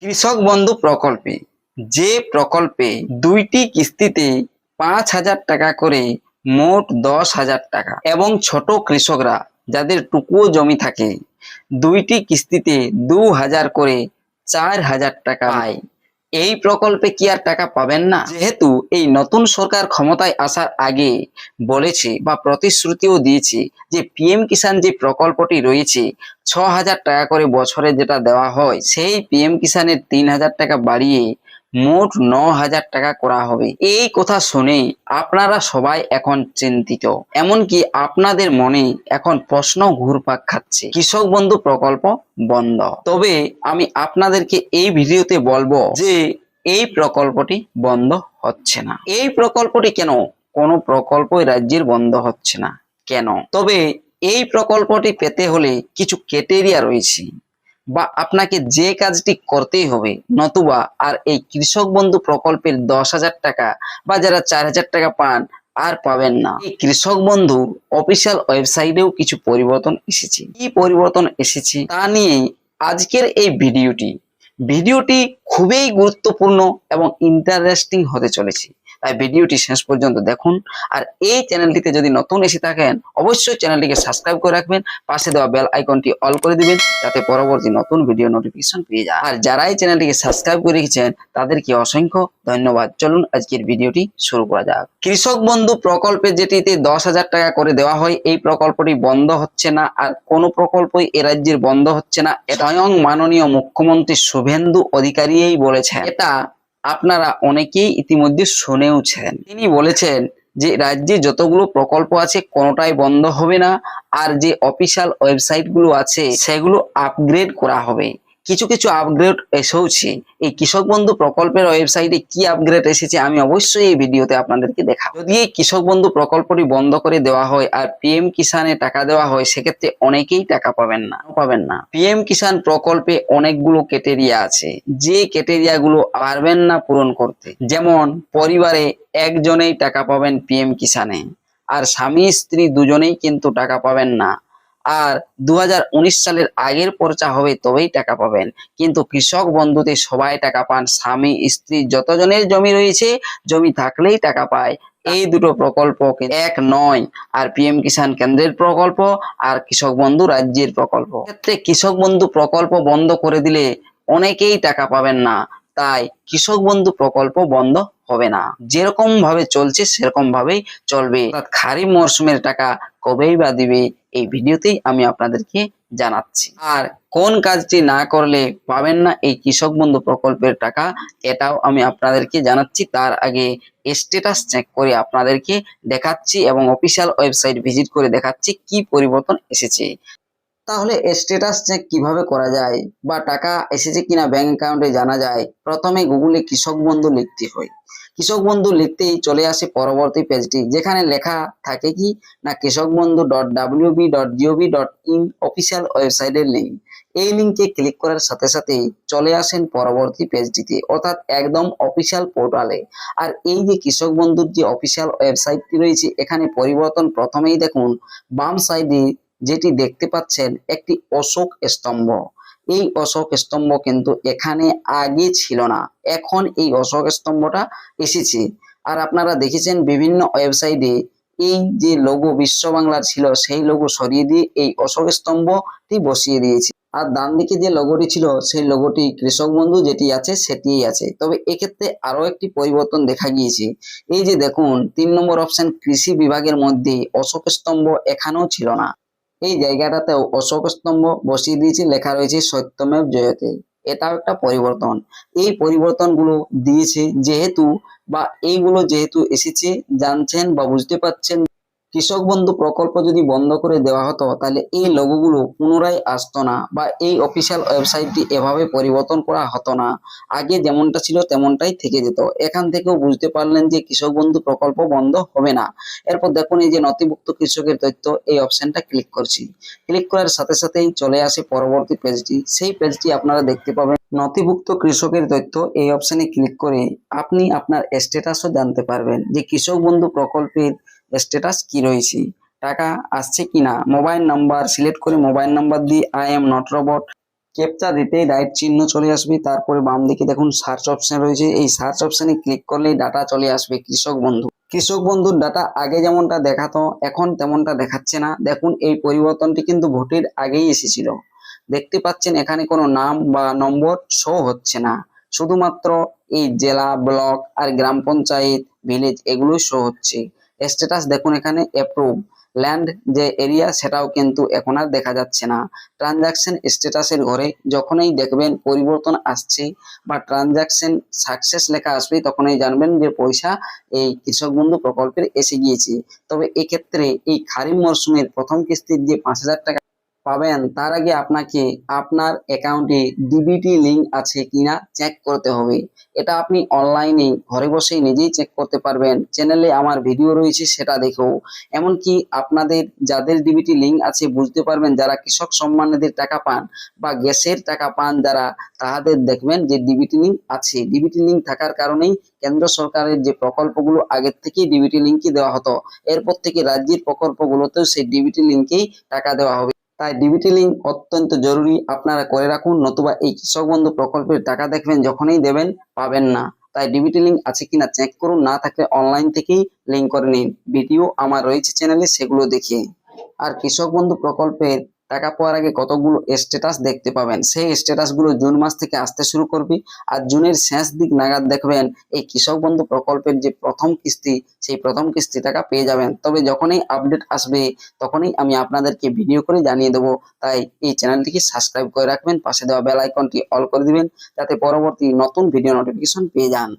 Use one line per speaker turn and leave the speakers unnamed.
কৃষক বন্ধু প্রকল্পে যে প্রকল্পে দুইটি কিস্তিতে 5,000 টাকা করে মোট 10,000 টাকা এবং ছোট কৃষকরা যাদের টুকুও জমি থাকে দুইটি কিস্তিতে 2,000 করে 4,000 টাকা পায়। এই প্রকল্পে কি আর টাকা পাবেন না? যেহেতু এই নতুন সরকার ক্ষমতায় আসার আগে বলেছে বা প্রতিশ্রুতিও দিয়েছে যে পিএম কিষাণ যে প্রকল্পটি রয়েছে 6,000 টাকা করে বছরে যেটা দেওয়া হয়, সেই পিএম কিষাণের 3,000 টাকা বাড়িয়ে মোট 9,000 টাকা করা হবে। এই কথা শুনে আপনারা সবাই এখন চিন্তিত, এমনকি আপনাদের মনে এখন প্রশ্ন ঘুরপাক খাচ্ছে, কৃষক বন্ধু প্রকল্প বন্ধ। তবে আমি আপনাদেরকে এই ভিডিওতে বলবো যে এই প্রকল্পটি বন্ধ হচ্ছে না। এই প্রকল্পটি কেন? কোনো প্রকল্পই রাজ্যের বন্ধ হচ্ছে না কেন? তবে এই প্রকল্পটি পেতে হলে কিছু ক্রাইটেরিয়া রয়েছে বা আপনাকে যে কাজটি করতেই হবে, নতুবা আর এই কৃষক বন্ধু প্রকল্পের 10,000 টাকা বা যারা 4,000 টাকা পান আর পাবেন না। এই কৃষক বন্ধু অফিসিয়াল ওয়েবসাইটেও কিছু পরিবর্তন এসেছে। কি পরিবর্তন এসেছে তা নিয়ে আজকের এই ভিডিওটি খুবই গুরুত্বপূর্ণ এবং ইন্টারেস্টিং হতে চলেছে, তাই ভিডিওটি শেষ পর্যন্ত দেখুন। আর এই চ্যানেলটিতে যদি নতুন এসে থাকেন অবশ্যই চ্যানেলটিকে সাবস্ক্রাইব করে রাখবেন, পাশে দেওয়া বেল আইকনটি অল করে দিবেন যাতে পরবর্তী নতুন ভিডিও নোটিফিকেশন পেয়ে যায়। আর যারা এই চ্যানেলটিকে সাবস্ক্রাইব করে রেখেছেন তাদেরকে অসংখ্য ধন্যবাদ। চলুন আজকের ভিডিওটি শুরু করা যাক। কৃষক বন্ধু প্রকল্পে যেটিতে 10,000 টাকা করে দেওয়া হয়, এই প্রকল্পটি বন্ধ হচ্ছে না, আর কোনো প্রকল্পই এ রাজ্যের বন্ধ হচ্ছে না। স্বয়ং মাননীয় মুখ্যমন্ত্রী শুভেন্দু অধিকারীই বলেছেন। এটা আপনারা অনেকেই ইতিমধ্যে শুনেওছেন। তিনি বলেছেন যে রাজ্যে যতগুলো প্রকল্প আছে কোনোটাই বন্ধ হবে না, আর যে অফিসিয়াল ওয়েবসাইট গুলো আছে সেগুলো আপগ্রেড করা হবে। কিছু কিছু আপগ্রেড এসেওছে। এই কৃষক বন্ধু প্রকল্পের ওয়েবসাইটে কি আপগ্রেড এসেছে আমি অবশ্যই এই ভিডিওতে আপনাদেরকে দেখাবো। যদি এই কৃষক বন্ধু প্রকল্পটি বন্ধ করে দেওয়া হয় আর পিএম কিষানে টাকা দেওয়া হয়, সেক্ষেত্রে অনেকেই টাকা পাবেন না। পিএম কিষান প্রকল্পে অনেকগুলো ক্রাইটেরিয়া আছে, যে ক্রাইটেরিয়া গুলো পারবেন না পূরণ করতে। যেমন পরিবারে একজনেই টাকা পাবেন পিএম কিষানে, আর স্বামী স্ত্রী দুজনেই কিন্তু টাকা পাবেন না। আর 2019 সালের আগের পর্চা হবে তবেই টাকা পাবেন। কিন্তু কৃষক বন্ধুতে সবাই টাকা পান, স্বামী স্ত্রী যতজনের জমি রয়েছে জমি থাকলেই টাকা পায়। এই দুটো প্রকল্প এক নয়। আর পিএম কিষাণ কেন্দ্রের প্রকল্প আর কৃষক বন্ধু রাজ্যের প্রকল্প। ক্ষেত্রে কৃষক বন্ধু প্রকল্প বন্ধ করে দিলে অনেকেই টাকা পাবেন না, তাই কৃষক বন্ধু প্রকল্প বন্ধ হবে না। যেরকম ভাবে চলছে সেরকম ভাবেই চলবে। খারিফ মরশুমের টাকা কবেই বা দিবে এই ভিডিওতেই আমি আপনাদেরকে জানাচ্ছি। আর কোন কাজটি না করলে পাবেন না এই কৃষক বন্ধু প্রকল্পের টাকা এটাও আমি আপনাদেরকে জানাচ্ছি। তার আগে স্ট্যাটাস চেক করে আপনাদেরকে দেখাচ্ছি এবং অফিসিয়াল ওয়েবসাইট ভিজিট করে দেখাচ্ছি কি পরিবর্তন এসেছে। তাহলে স্ট্যাটাস চেক কিভাবে করা যায় বা টাকা এসেছে কিনা ব্যাংক অ্যাকাউন্টে জানা যায়? প্রথমে গুগলে কৃষক বন্ধু লিখতে হয়। কৃষক বন্ধু লিখতেই চলে আসে পরবর্তী পেজটি, যেখানে লেখা থাকে কি না kishokbandhu.wb.gov.in অফিসিয়াল ওয়েবসাইটের লিঙ্ক। এই লিঙ্কে ক্লিক করার সাথে সাথেই চলে আসেন পরবর্তী পেজটিতে, অর্থাৎ একদম অফিসিয়াল পোর্টালে। আর এই যে কৃষক বন্ধুর যে অফিসিয়াল ওয়েবসাইটটি রয়েছে, এখানে পরিবর্তন প্রথমেই দেখুন বাম সাইডে যেটি দেখতে পাচ্ছেন একটি অশোক স্তম্ভ। এই অশোক স্তম্ভ কিন্তু এখানে আগে ছিল না, এখন এই অশোক স্তম্ভটা এসেছে। আর আপনারা দেখেছেন বিভিন্ন ওয়েবসাইটে এই যে লোগো বিশ্ব বাংলার ছিল সেই লোগো সরিয়ে দিয়ে এই অশোক স্তম্ভটি বসিয়ে দিয়েছে। আর ডান দিকে যে লোগোটি ছিল সেই লোগোটি কৃষক বন্ধু যেটি আছে সেটিই আছে। তবে এক্ষেত্রে আরো একটি পরিবর্তন দেখা গিয়েছে। এই যে দেখুন 3 নম্বর অপশন কৃষি বিভাগের মধ্যে অশোক স্তম্ভ এখানেও ছিল না, এই জায়গাটাতেও অশোক স্তম্ভ বসিয়ে দিয়েছে, লেখা রয়েছে সত্যমেব জয়তে। এটাও একটা পরিবর্তন। এই পরিবর্তনগুলো দিয়েছে যেহেতু বা এইগুলো যেহেতু এসেছে, জানছেন বা বুঝতে পারছেন কৃষক বন্ধু প্রকল্প যদি বন্ধ করে দেওয়া হতো তাহলে এই লোগোগুলো পুনরায় আসতো না বা এই অফিসিয়াল ওয়েবসাইটটি এভাবে পরিবর্তন করা হতো না। আগে যেমনটা ছিল তেমনটাই থেকে যেত। এখান থেকেও বুঝতে পারলেন যে কৃষক বন্ধু প্রকল্প বন্ধ হবে না। এরপর দেখুন এই যে নথিভুক্ত কৃষকের তথ্য, এই অপশনটা ক্লিক করছি। ক্লিক করার সাথে সাথেই চলে আসে পরবর্তী পেজটি। সেই পেজটি আপনারা দেখতে পাবেন নথিভুক্ত কৃষকের তথ্য। এই অপশনে ক্লিক করে আপনি আপনার স্ট্যাটাসও জানতে পারবেন যে কৃষক বন্ধু প্রকল্পের স্ট্যাটাস কি রয়েছে, টাকা আসছে কিনা। মোবাইল নাম্বার সিলেক্ট করে মোবাইল নাম্বার দিয়ে I am not robot captcha দিতেই রাইট চিহ্ন চলে আসবে, তারপরে বাম দিকে দেখুন সার্চ অপশন রয়েছে, এই সার্চ অপশনে ক্লিক করলেই ডাটা চলে আসবে কৃষক বন্ধু। কৃষক বন্ধুর ডাটা আগে যেমনটা দেখাতো এখন তেমনটা দেখাচ্ছে না। দেখুন এই পরিবর্তনটি কিন্তু ভোটের আগেই এসেছিল। দেখতে পাচ্ছেন এখানে কোনো নাম বা নম্বর শো হচ্ছে না, শুধুমাত্র এই জেলা, ব্লক আর গ্রাম পঞ্চায়েত, ভিলেজ এগুলোই শো হচ্ছে। স্ট্যাটাস দেখুন এখানে অ্যাপ্রুভ, ল্যান্ড যে এরিয়া সেটাও কিন্তু এখন আর দেখা যাচ্ছে না। ট্রানজাকশন স্ট্যাটাসের ঘরে যখনই দেখবেন পরিবর্তন আসছে বা ট্রানজাকশন সাকসেস লেখা আসবে, তখনই জানবেন যে পয়সা এই কৃষক বন্ধু প্রকল্পের এসে গিয়েছে। তবে এক্ষেত্রে এই খারিফ মরশুমের প্রথম কিস্তির যে 5,000 টাকা পাবেন, তার আগে আপনাকে আপনার অ্যাকাউন্টে ডিবিটি লিংক আছে কিনা চেক করতে হবে। এটা আপনি অনলাইনে ঘরে বসেই নিজেই চেক করতে পারবেন, চ্যানেলে আমার ভিডিও রয়েছে সেটা দেখেও। এমনকি আপনাদের যাদের ডিবিটি লিংক আছে বুঝতে পারবেন, যারা কৃষক সম্মান নিধির টাকা পান বা গ্যাসের টাকা পান যারা, তাদের দেখবেন যে ডিবিটি লিংক আছে। ডিবিটি লিংক থাকার কারণেই কেন্দ্র সরকারের যে প্রকল্পগুলো আগের থেকেই ডিবিটি লিংকই দেওয়া হতো, এরপর থেকে রাজ্যের প্রকল্পগুলোতেও সেই ডিবিটি লিংকেই টাকা দেওয়া হবে। তাই ডিবিটি লিংক অত্যন্ত জরুরি, আপনারা করে রাখুন, নতুবা এই কৃষক বন্ধু প্রকল্পের টাকা দেখবেন যখনই দেবেন পাবেন না। তাই ডিবিটি লিংক আছে কিনা চেক করুন, না থাকলে অনলাইন থেকেই লিংক করে নিন। ভিডিও আমার রয়েছে চ্যানেলে, সেগুলো দেখে। আর কৃষক বন্ধু প্রকল্পের টাকা পাওয়ার আগে কতগুলো স্ট্যাটাস দেখতে পাবেন, সেই স্ট্যাটাস গুলো জুন মাস থেকে আসতে শুরু করবে। আর জুনের শেষ দিক নাগাদ দেখবেন এই কৃষক বন্ধু প্রকল্পের যে প্রথম কিস্তি, সেই প্রথম কিস্তি টাকা পেয়ে যাবেন। তবে যখনই আপডেট আসবে তখনই আমি আপনাদেরকে ভিডিও করে জানিয়ে দেবো। তাই এই চ্যানেলটিকে সাবস্ক্রাইব করে রাখবেন, পাশে দেওয়া বেল আইকনটি অল করে দিবেন, যাতে পরবর্তী নতুন ভিডিও নোটিফিকেশন পেয়ে যান।